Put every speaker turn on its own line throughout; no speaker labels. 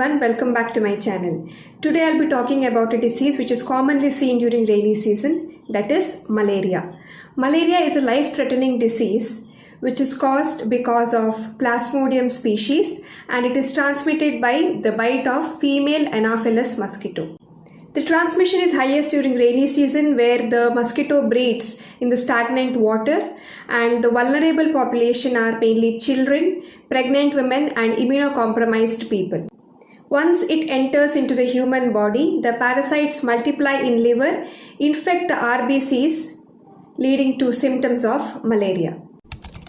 everyone, welcome back to my channel. Today I'll be talking about a disease which is commonly seen during rainy season, that is malaria. Malaria is a life-threatening disease which is caused because of Plasmodium species, and it is transmitted by the bite of female Anopheles mosquito. The transmission is highest during rainy season where the mosquito breeds in the stagnant water, and the vulnerable population are mainly children, pregnant women and immunocompromised people. Once it enters into the human body, the parasites multiply in liver, infect the RBCs, leading to symptoms of malaria.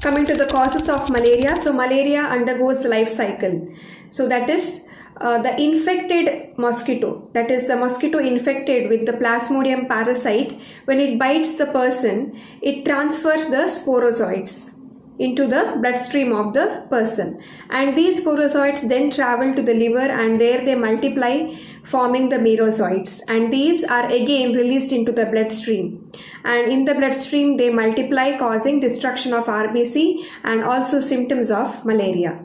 Coming to the causes of malaria, so malaria undergoes the life cycle. So that is the infected mosquito, that is the mosquito infected with the Plasmodium parasite, when it bites the person, it transfers the sporozoites into the bloodstream of the person, and these sporozoites then travel to the liver and there they multiply, forming the merozoites, and these are again released into the bloodstream, and in the bloodstream they multiply, causing destruction of RBC and also symptoms of malaria.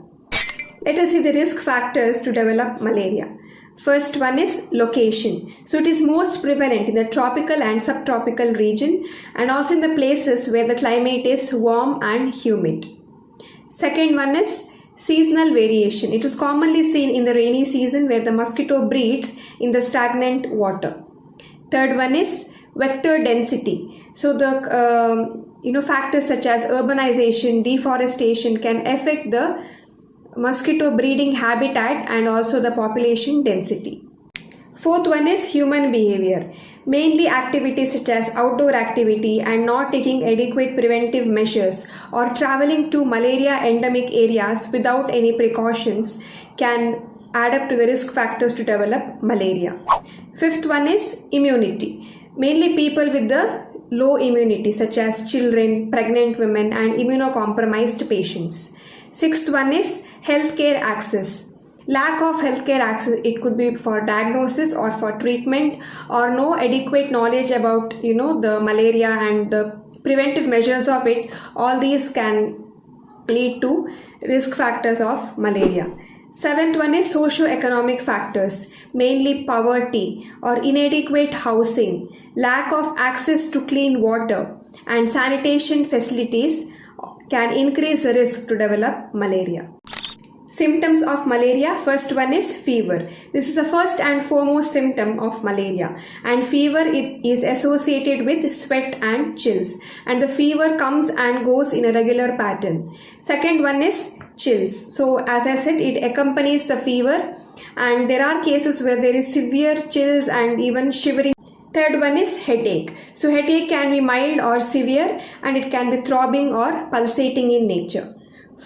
Let us see the risk factors to develop malaria. First one is location. So it is most prevalent in the tropical and subtropical region and also in the places where the climate is warm and humid. Second one is seasonal variation. It is commonly seen in the rainy season where the mosquito breeds in the stagnant water. Third one is vector density. So the factors such as urbanization, deforestation can affect the mosquito breeding habitat and also the population density. Fourth one is human behavior. Mainly activities such as outdoor activity and not taking adequate preventive measures or traveling to malaria endemic areas without any precautions can add up to the risk factors to develop malaria. Fifth one is immunity. Mainly people with the low immunity such as children, pregnant women and immunocompromised patients. Sixth one is healthcare access. Lack of healthcare access, it could be for diagnosis or for treatment, or no adequate knowledge about the malaria and the preventive measures of it. All these can lead to risk factors of malaria. Seventh one is socio-economic factors, mainly poverty or inadequate housing, lack of access to clean water and sanitation facilities can increase the risk to develop malaria. Symptoms of malaria. First one is fever. This is the first and foremost symptom of malaria, and fever is associated with sweat and chills, and the fever comes and goes in a regular pattern. Second one is chills. So as I said, it accompanies the fever, and there are cases where there is severe chills and even shivering. Third one is headache. So headache can be mild or severe, and it can be throbbing or pulsating in nature.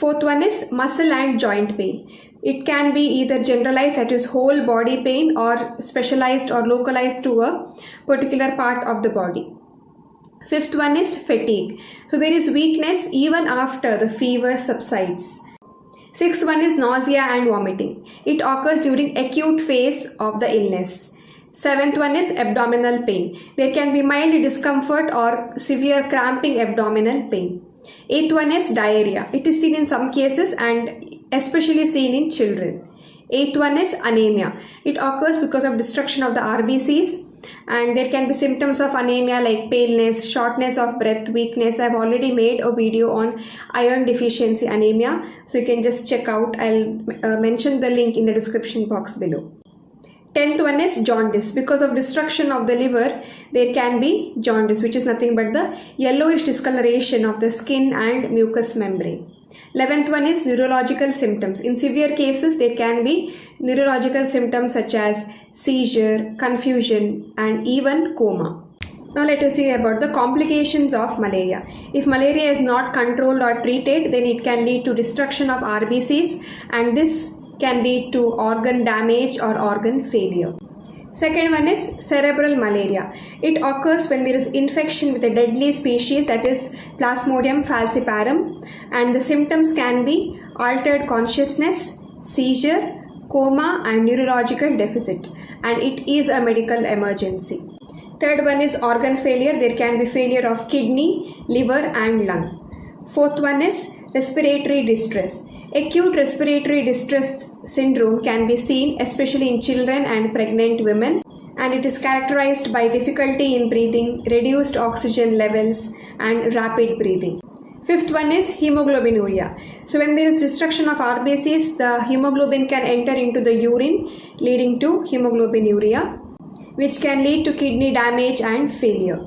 Fourth one is muscle and joint pain. It can be either generalized, that is whole body pain, or specialized or localized to a particular part of the body. Fifth one is fatigue. So there is weakness even after the fever subsides. Sixth one is nausea and vomiting. It occurs during acute phase of the illness. Seventh one is abdominal pain. There can be mild discomfort or severe cramping abdominal pain. Eighth one is diarrhea. It is seen in some cases and especially seen in children. Eighth one is anemia. It occurs because of destruction of the RBCs, and there can be symptoms of anemia like paleness, shortness of breath, weakness. I have already made a video on iron deficiency anemia, so you can just check out. I'll mention the link in the description box below. 10th one is jaundice. Because of destruction of the liver, there can be jaundice, which is nothing but the yellowish discoloration of the skin and mucous membrane. 11th one is neurological symptoms. In severe cases, there can be neurological symptoms such as seizure, confusion and even coma. Now let us see about the complications of malaria. If malaria is not controlled or treated, then it can lead to destruction of RBCs, and this can lead to organ damage or organ failure. Second one is cerebral malaria. It occurs when there is infection with a deadly species, that is Plasmodium falciparum, and the symptoms can be altered consciousness, seizure, coma and neurological deficit, and it is a medical emergency. Third one is organ failure. There can be failure of kidney, liver and lung. Fourth one is respiratory distress. Acute respiratory distress syndrome can be seen especially in children and pregnant women, and it is characterized by difficulty in breathing, reduced oxygen levels, and rapid breathing. Fifth one is hemoglobinuria. So when there is destruction of RBCs, the hemoglobin can enter into the urine, leading to hemoglobinuria, which can lead to kidney damage and failure.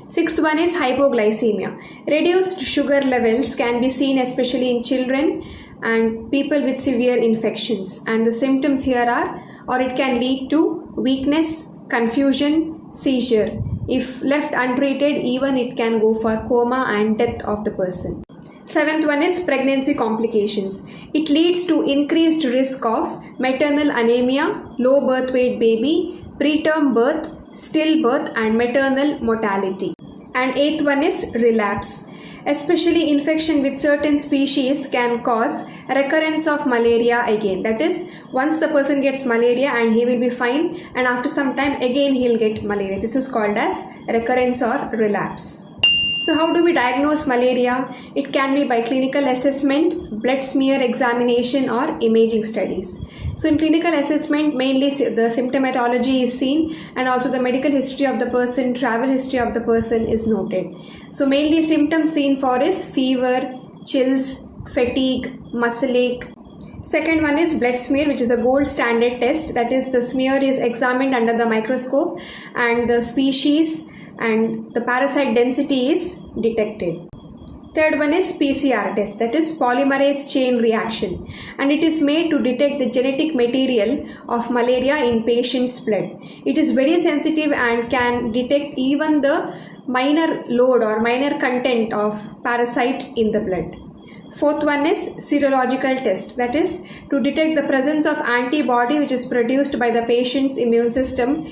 Sixth one is hypoglycemia. Reduced sugar levels can be seen especially in children and people with severe infections, and the symptoms here are, or it can lead to weakness, confusion, seizure. If left untreated, even it can go for coma and death of the person. Seventh one is pregnancy complications. It leads to increased risk of maternal anemia, low birth weight baby, preterm birth, stillbirth, and maternal mortality. And eighth one is relapse. Especially infection with certain species can cause recurrence of malaria again. That is, once the person gets malaria and he will be fine, and after some time again he'll get malaria. This is called as recurrence or relapse. So how do we diagnose malaria? It can be by clinical assessment, blood smear examination, or imaging studies. So in clinical assessment, mainly the symptomatology is seen, and also the medical history of the person, travel history of the person is noted. So mainly symptoms seen for is fever, chills, fatigue, muscle ache. Second one is blood smear, which is a gold standard test. That is, the smear is examined under the microscope and the species and the parasite density is detected. Third one is PCR test, that is polymerase chain reaction, and it is made to detect the genetic material of malaria in patient's blood. It is very sensitive and can detect even the minor load or minor content of parasite in the blood. Fourth one is serological test, that is to detect the presence of antibody which is produced by the patient's immune system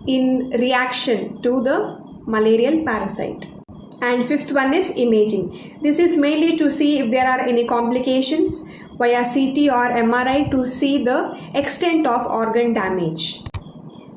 in reaction to the malarial parasite. And fifth one is imaging. This is mainly to see if there are any complications via CT or MRI to see the extent of organ damage.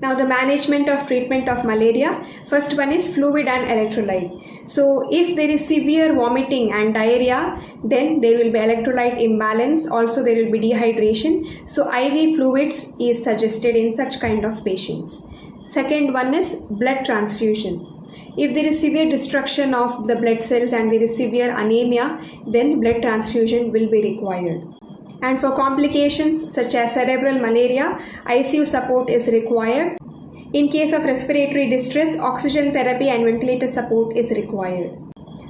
Now the management of treatment of malaria. First one is fluid and electrolyte. So if there is severe vomiting and diarrhea, then there will be electrolyte imbalance. Also there will be dehydration. So IV fluids is suggested in such kind of patients. Second one is blood transfusion. If there is severe destruction of the blood cells and there is severe anemia, then blood transfusion will be required. And for complications such as cerebral malaria, ICU support is required. In case of respiratory distress, oxygen therapy and ventilator support is required.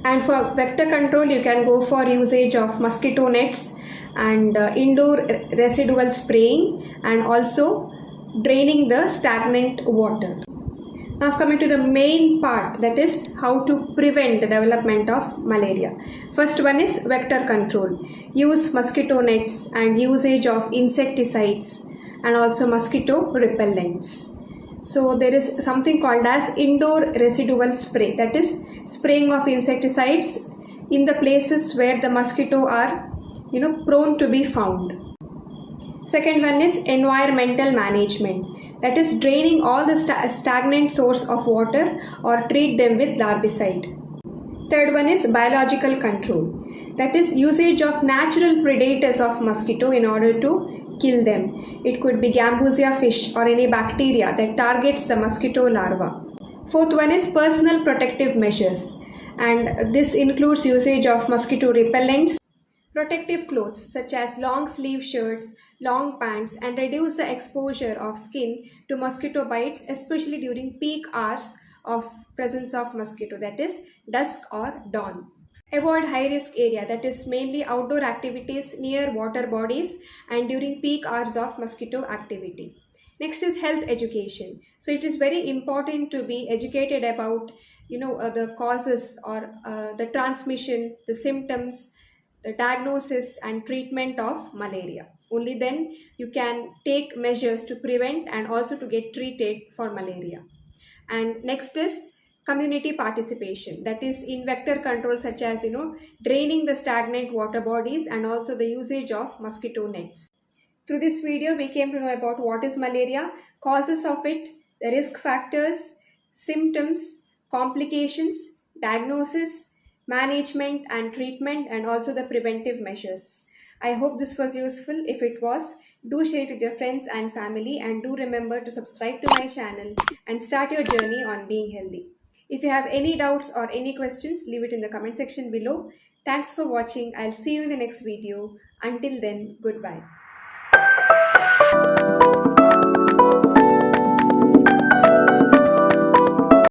And for vector control, you can go for usage of mosquito nets and indoor residual spraying, and also draining the stagnant water. Now coming to the main part, that is how to prevent the development of malaria. First one is vector control. Use mosquito nets and usage of insecticides and also mosquito repellents. So there is something called as indoor residual spray, that is spraying of insecticides in the places where the mosquito are prone to be found. Second one is environmental management, that is draining all the stagnant source of water or treat them with larvicide. Third one is biological control, that is usage of natural predators of mosquito in order to kill them. It could be gambusia fish or any bacteria that targets the mosquito larva. Fourth one is personal protective measures, and this includes usage of mosquito repellents, protective clothes such as long sleeve shirts, long pants, and reduce the exposure of skin to mosquito bites, especially during peak hours of presence of mosquito, that is dusk or dawn. Avoid high risk area, that is mainly outdoor activities near water bodies and during peak hours of mosquito activity. Next is health education. So it is very important to be educated about the causes or the transmission, the symptoms, the diagnosis and treatment of malaria. Only then you can take measures to prevent and also to get treated for malaria. And next is community participation, that is in vector control such as draining the stagnant water bodies and also the usage of mosquito nets. Through this video we came to know about what is malaria, causes of it, the risk factors, symptoms, complications, diagnosis, management and treatment, and also the preventive measures. I hope this was useful. If it was, do share it with your friends and family, and do remember to subscribe to my channel and start your journey on being healthy. If you have any doubts or any questions, leave it in the comment section below. Thanks for watching. I'll see you in the next video. Until then, goodbye.